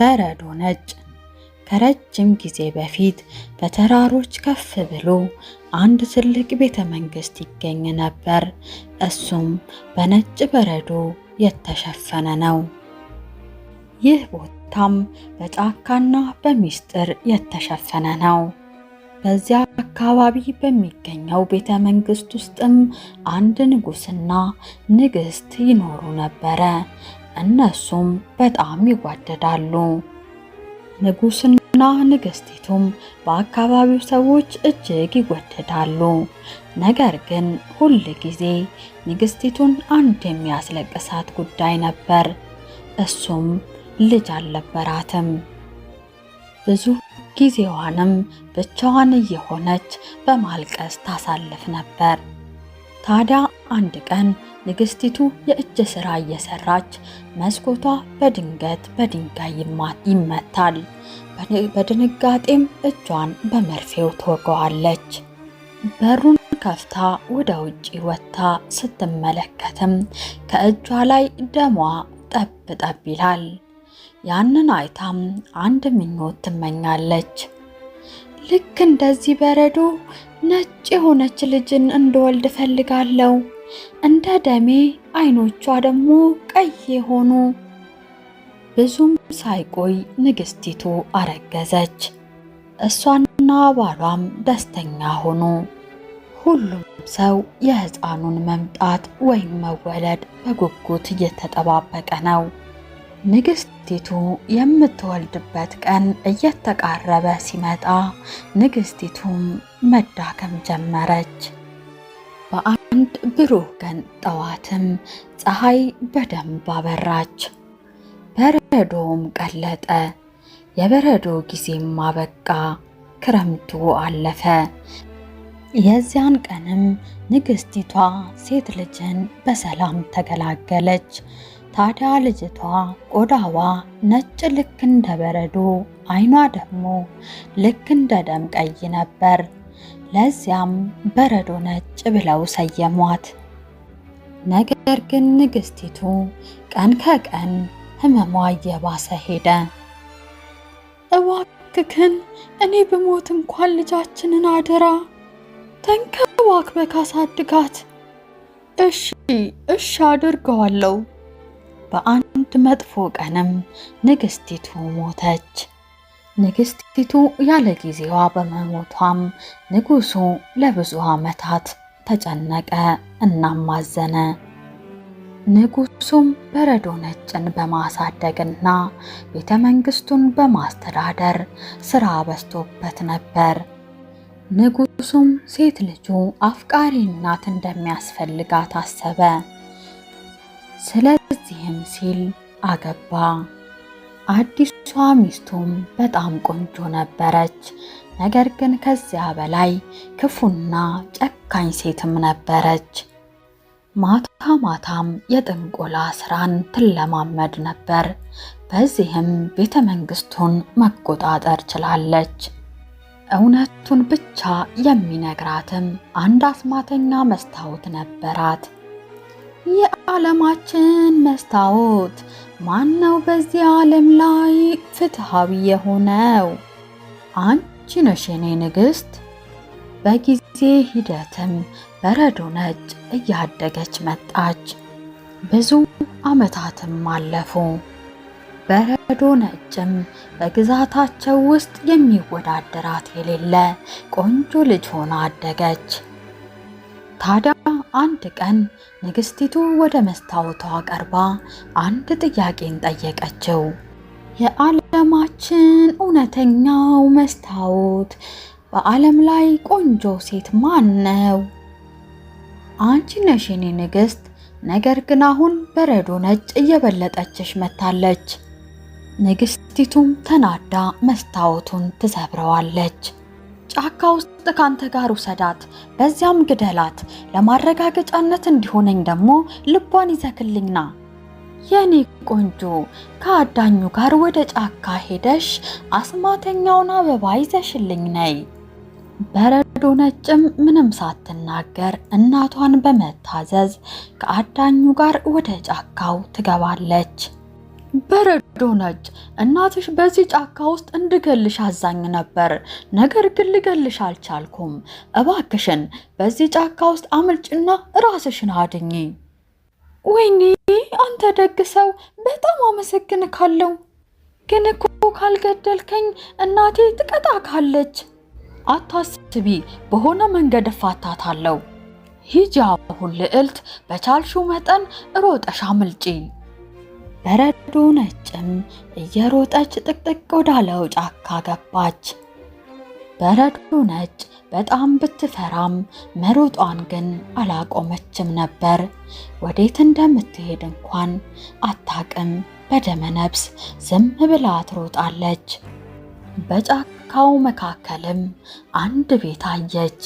በረዶ ነጭ። ከረጅም ጊዜ በፊት በተራሮች ከፍ ብሎ አንድ ትልቅ ቤተ መንግስት ይገኝ ነበር። እሱም በነጭ በረዶ የተሸፈነ ነው። ይህ ቦታም በጫካና በሚስጥር የተሸፈነ ነው። በዚያ አካባቢ በሚገኘው ቤተ መንግስት ውስጥም አንድ ንጉስና ንግስት ይኖሩ ነበረ። እነሱም በጣም ይዋደዳሉ። ንጉስና ንግስቲቱም በአካባቢው ሰዎች እጅግ ይወደዳሉ። ነገር ግን ሁል ጊዜ ንግስቲቱን አንድ የሚያስለቅሳት ጉዳይ ነበር። እሱም ልጅ አልነበራትም። ብዙ ጊዜዋንም ብቻዋን እየሆነች በማልቀስ ታሳልፍ ነበር። ታዲያ አንድ ቀን ንግስቲቱ የእጅ ስራ እየሰራች መስኮቷ በድንገት በድንጋይ ይመታል። በድንጋጤም እጇን በመርፌው ትወጋዋለች። በሩን ከፍታ ወደ ውጪ ወጥታ ስትመለከትም ከእጇ ላይ ደሟ ጠብ ጠብ ይላል። ያንን አይታም አንድ ምኞት ትመኛለች። ልክ እንደዚህ በረዶ ነጭ የሆነች ልጅን እንድወልድ ፈልጋለሁ። እንደ ደሜ አይኖቿ ደግሞ ቀይ ሆኑ። ብዙም ሳይቆይ ንግስቲቱ አረገዘች። እሷና ባሏም ደስተኛ ሆኑ። ሁሉም ሰው የህፃኑን መምጣት ወይም መወለድ በጉጉት እየተጠባበቀ ነው። ንግስቲቱ የምትወልድበት ቀን እየተቃረበ ሲመጣ ንግስቲቱም መዳከም ጀመረች። በአንድ ብሩህ ቀን ጠዋትም ፀሐይ በደንብ አበራች። በረዶውም ቀለጠ። የበረዶ ጊዜም አበቃ። ክረምቱ አለፈ። የዚያን ቀንም ንግስቲቷ ሴት ልጅን በሰላም ተገላገለች። ታዲያ ልጅቷ ቆዳዋ ነጭ ልክ እንደ በረዶ፣ አይኗ ደግሞ ልክ እንደ ደም ቀይ ነበር። ለዚያም በረዶ ነጭ ብለው ሰየሟት። ነገር ግን ንግስቲቱ ቀን ከቀን ህመሟ እየባሰ ሄደ። እባክህን እኔ ብሞት እንኳን ልጃችንን አደራ ተንከባክበህ አሳድጋት። እሺ አድርገዋለሁ። በአንድ መጥፎ ቀንም ንግስቲቱ ሞተች። ንግስቲቱ ያለ ጊዜዋ በመሞቷም ንጉሱ ለብዙ ዓመታት ተጨነቀ እናም አዘነ። ንጉሱም በረዶ ነጭን በማሳደግና ቤተ መንግስቱን በማስተዳደር ስራ በዝቶበት ነበር። ንጉሱም ሴት ልጁ አፍቃሪ እናት እንደሚያስፈልጋት አሰበ። ስለዚህም ሲል አገባ። አዲሷ ሚስቱም በጣም ቆንጆ ነበረች። ነገር ግን ከዚያ በላይ ክፉና ጨካኝ ሴትም ነበረች። ማታ ማታም የጥንቆላ ስራን ትለማመድ ነበር። በዚህም ቤተ መንግስቱን መቆጣጠር ችላለች። እውነቱን ብቻ የሚነግራትም አንድ አስማተኛ መስታወት ነበራት። የዓለማችን መስታወት ማነው በዚህ ዓለም ላይ ፍትሃዊ የሆነው? አንቺ ነሽ የኔ ንግስት። በጊዜ ሂደትም በረዶ ነጭ እያደገች መጣች። ብዙ ዓመታትም አለፉ። በረዶ ነጭም በግዛታቸው ውስጥ የሚወዳደራት የሌለ ቆንጆ ልጅ ሆና አደገች። ታዲያ አንድ ቀን ንግስቲቱ ወደ መስታወቷ ቀርባ አንድ ጥያቄን ጠየቀችው። የዓለማችን እውነተኛው መስታወት በዓለም ላይ ቆንጆ ሴት ማን ነው? አንቺ ነሽ የኔ ንግስት። ነገር ግን አሁን በረዶ ነጭ እየበለጠችሽ መታለች። ንግስቲቱም ተናዳ መስታወቱን ትሰብረዋለች። ጫካ ውስጥ ካንተ ጋር ውሰዳት፣ በዚያም ግደላት። ለማረጋገጫነት እንዲሆነኝ ደግሞ ልቧን ይዘክልኝና የኔ ቆንጆ ከአዳኙ ጋር ወደ ጫካ ሄደሽ አስማተኛውን አበባ ይዘሽልኝ ነይ። በረዶ ነጭም ምንም ሳትናገር እናቷን በመታዘዝ ከአዳኙ ጋር ወደ ጫካው ትገባለች። በረዶ በረዶ ነጭ እናትሽ በዚህ ጫካ ውስጥ እንድገልሽ አዛኝ ነበር። ነገር ግን ልገልሽ አልቻልኩም። እባክሽን በዚህ ጫካ ውስጥ አምልጭና ራስሽን አድኚ። ወይኔ አንተ ደግ ሰው፣ በጣም አመሰግንካለሁ። ግን እኮ ካልገደልከኝ እናቴ ትቀጣካለች። አታስቢ፣ በሆነ መንገድ እፋታታለሁ። ሂጂ አሁን ልዕልት፣ በቻልሽው መጠን ሮጠሽ አምልጪ። በረዶ ነጭም እየሮጠች ጥቅጥቅ ወዳለው ጫካ ገባች። በረዶ ነጭ በጣም ብትፈራም መሮጧን ግን አላቆመችም ነበር። ወዴት እንደምትሄድ እንኳን አታቅም። በደመ ነፍስ ዝም ብላ ትሮጣለች። በጫካው መካከልም አንድ ቤት አየች።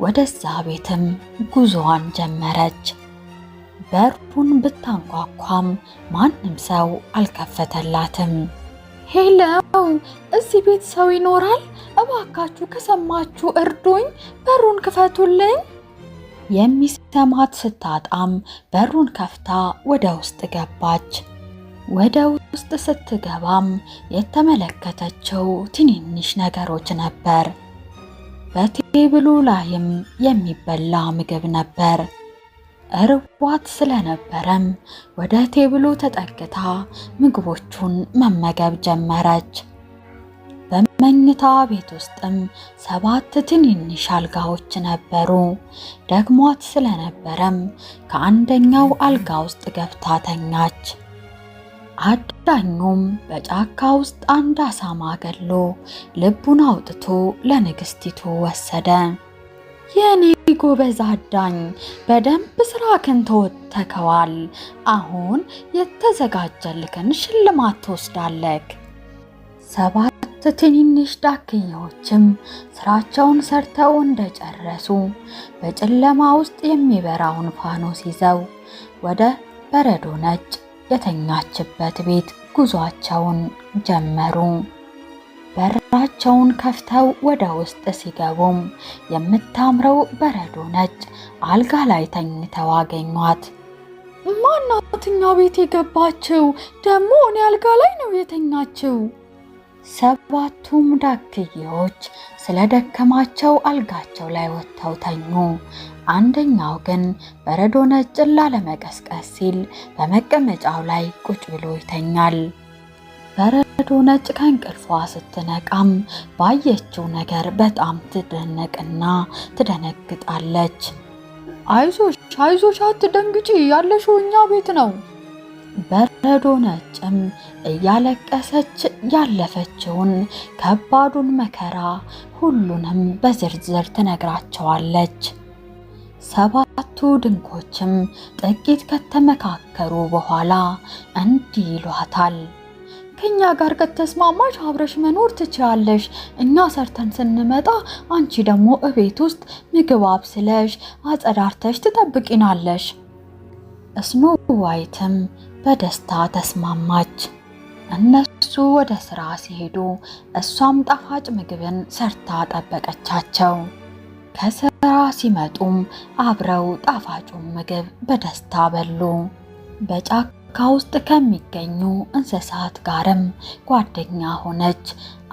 ወደዛ ቤትም ጉዞዋን ጀመረች። በሩን ብታንኳኳም ማንም ሰው አልከፈተላትም። ሄሎ፣ እዚህ ቤት ሰው ይኖራል? እባካችሁ ከሰማችሁ እርዱኝ፣ በሩን ክፈቱልኝ። የሚሰማት ስታጣም በሩን ከፍታ ወደ ውስጥ ገባች። ወደ ውስጥ ስትገባም የተመለከተችው ትንንሽ ነገሮች ነበር። በቴብሉ ላይም የሚበላ ምግብ ነበር። እርቧት ስለነበረም ወደ ቴብሉ ተጠግታ ምግቦቹን መመገብ ጀመረች። በመኝታ ቤት ውስጥም 7 ትንንሽ አልጋዎች ነበሩ። ደግሟት ስለነበረም ከአንደኛው አልጋ ውስጥ ገብታ ተኛች። አዳኙም በጫካ ውስጥ አንድ አሳማ ገሎ ልቡን አውጥቶ ለንግስቲቱ ወሰደ። የኔ ጎበዝ አዳኝ፣ በደንብ ስራህን ተወጥተከዋል። አሁን የተዘጋጀልክን ሽልማት ትወስዳለህ። 7 ትንንሽ ዳክዬዎችም ስራቸውን ሰርተው እንደጨረሱ በጨለማ ውስጥ የሚበራውን ፋኖስ ይዘው ወደ በረዶ ነጭ የተኛችበት ቤት ጉዟቸውን ጀመሩ። በራቸውን ከፍተው ወደ ውስጥ ሲገቡም የምታምረው በረዶ ነጭ አልጋ ላይ ተኝተው አገኟት። ማናት እኛ ቤት የገባችው? ደግሞ እኔ አልጋ ላይ ነው የተኛችው። 7ቱም ዳክዬዎች ስለደከማቸው አልጋቸው ላይ ወጥተው ተኙ። አንደኛው ግን በረዶ ነጭን ላለመቀስቀስ ሲል በመቀመጫው ላይ ቁጭ ብሎ ይተኛል። በረዶ ነጭ ከእንቅልፏ ስትነቃም ባየችው ነገር በጣም ትደነቅና ትደነግጣለች። አይዞሽ አትደንግጪ፣ ያለሽው እኛ ቤት ነው። በረዶ ነጭም እያለቀሰች ያለፈችውን ከባዱን መከራ ሁሉንም በዝርዝር ትነግራቸዋለች። 7ቱ ድንኮችም ጥቂት ከተመካከሩ በኋላ እንዲህ ይሏታል። ከኛ ጋር ከተስማማሽ አብረሽ መኖር ትችላለሽ። እኛ ሰርተን ስንመጣ አንቺ ደግሞ እቤት ውስጥ ምግብ አብስለሽ አጸዳርተሽ ትጠብቂናለሽ። ስኖ ዋይትም በደስታ ተስማማች። እነሱ ወደ ስራ ሲሄዱ እሷም ጣፋጭ ምግብን ሰርታ ጠበቀቻቸው። ከስራ ሲመጡም አብረው ጣፋጩን ምግብ በደስታ በሉ። በጫካ ውስጥ ከሚገኙ እንስሳት ጋርም ጓደኛ ሆነች።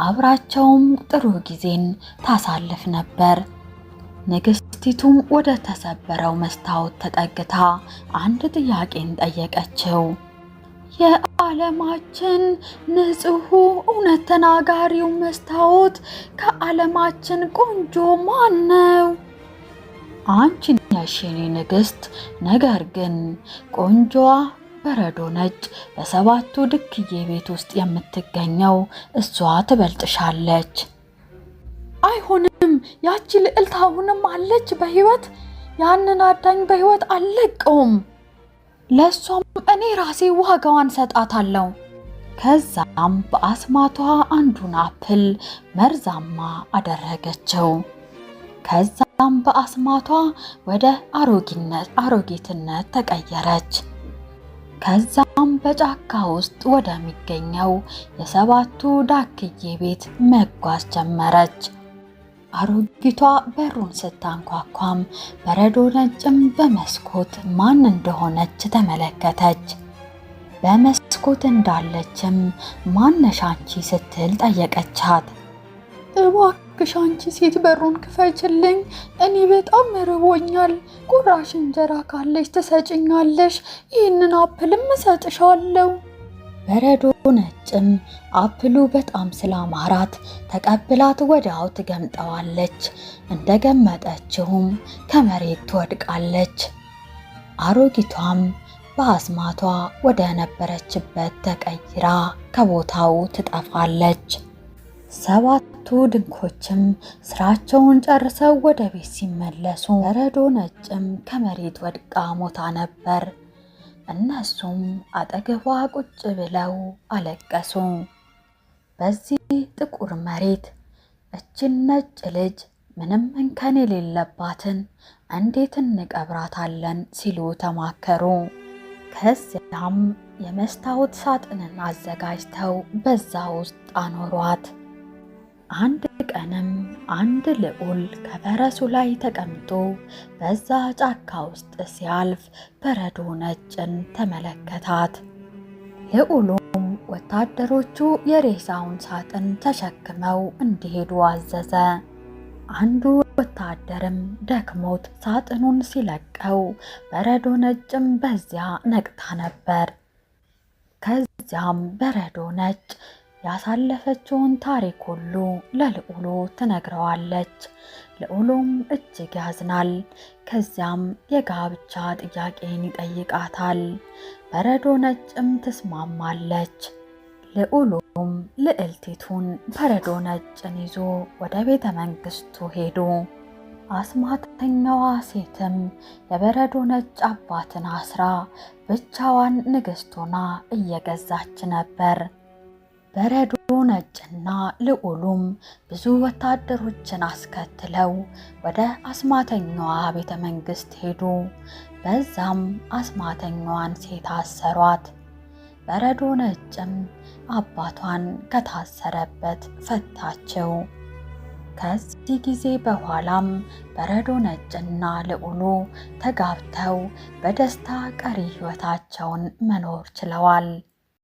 አብራቸውም ጥሩ ጊዜን ታሳልፍ ነበር። ንግስቲቱም ወደ ተሰበረው መስታወት ተጠግታ አንድ ጥያቄን ጠየቀችው። የዓለማችን ንጹሕ እውነት ተናጋሪው መስታወት ከዓለማችን ቆንጆ ማን ነው? አንቺ ነሽ የኔ ንግስት። ነገር ግን ቆንጆዋ በረዶ ነጭ በ7ቱ ድክዬ ቤት ውስጥ የምትገኘው እሷ ትበልጥሻለች። አይሆንም፣ ያቺ ልዕልት አሁንም አለች በህይወት። ያንን አዳኝ በህይወት አልለቀውም። ለሷም እኔ ራሴ ዋጋዋን ሰጣታለሁ። ከዛም በአስማቷ አንዱን አፕል መርዛማ አደረገችው። ከዛም በአስማቷ ወደ አሮጊትነት ተቀየረች። ከዛም በጫካ ውስጥ ወደሚገኘው የ7ቱ ዳክዬ ቤት መጓዝ ጀመረች። አሮጊቷ በሩን ስታንኳኳም በረዶ ነጭም በመስኮት ማን እንደሆነች ተመለከተች። በመስኮት በመስኮት እንዳለችም ማነሽ አንቺ ስትል ጠየቀቻት። እባክሽ አንቺ ሴት በሩን ክፈችልኝ፣ እኔ በጣም ርቦኛል። ቁራሽ እንጀራ ካለሽ ትሰጭኛለሽ፣ ይህንን አፕልም እሰጥሻለሁ። በረዶ ነጭም አፕሉ በጣም ስላማራት ተቀብላት ወዲያው ትገምጠዋለች። እንደገመጠችውም ከመሬት ትወድቃለች። አሮጊቷም በአስማቷ ወደ ነበረችበት ተቀይራ ከቦታው ትጠፋለች። 7ቱ ድንኮችም ስራቸውን ጨርሰው ወደ ቤት ሲመለሱ በረዶ ነጭም ከመሬት ወድቃ ሞታ ነበር። እነሱም አጠገቧ ቁጭ ብለው አለቀሱ። በዚህ ጥቁር መሬት እችን ነጭ ልጅ ምንም እንከን የሌለባትን እንዴት እንቀብራታለን ሲሉ ተማከሩ። ከዚያም የመስታወት ሳጥንን አዘጋጅተው በዛ ውስጥ አኖሯት። አንድ ቀንም አንድ ልዑል ከፈረሱ ላይ ተቀምጦ በዛ ጫካ ውስጥ ሲያልፍ በረዶ ነጭን ተመለከታት። ልዑሉም ወታደሮቹ የሬሳውን ሳጥን ተሸክመው እንዲሄዱ አዘዘ። አንዱ ወታደርም ደክሞት ሳጥኑን ሲለቀው በረዶ ነጭም በዚያ ነቅታ ነበር። ከዚያም በረዶ ነጭ ያሳለፈችውን ታሪክ ሁሉ ለልዑሉ ትነግረዋለች። ልዑሉም እጅግ ያዝናል። ከዚያም የጋብቻ ጥያቄን ይጠይቃታል። በረዶ ነጭም ትስማማለች። ልዑሉም ልዕልቲቱን በረዶ ነጭን ይዞ ወደ ቤተ መንግስቱ ሄዱ። አስማተኛዋ ሴትም የበረዶ ነጭ አባትን አስራ ብቻዋን ንግሥት ሆና እየገዛች ነበር። በረዶ ነጭና ልዑሉም ብዙ ወታደሮችን አስከትለው ወደ አስማተኛዋ ቤተ መንግስት ሄዱ። በዛም አስማተኛዋን ሴት አሰሯት። በረዶ ነጭም አባቷን ከታሰረበት ፈታቸው። ከዚህ ጊዜ በኋላም በረዶ ነጭና ልዑሉ ተጋብተው በደስታ ቀሪ ሕይወታቸውን መኖር ችለዋል።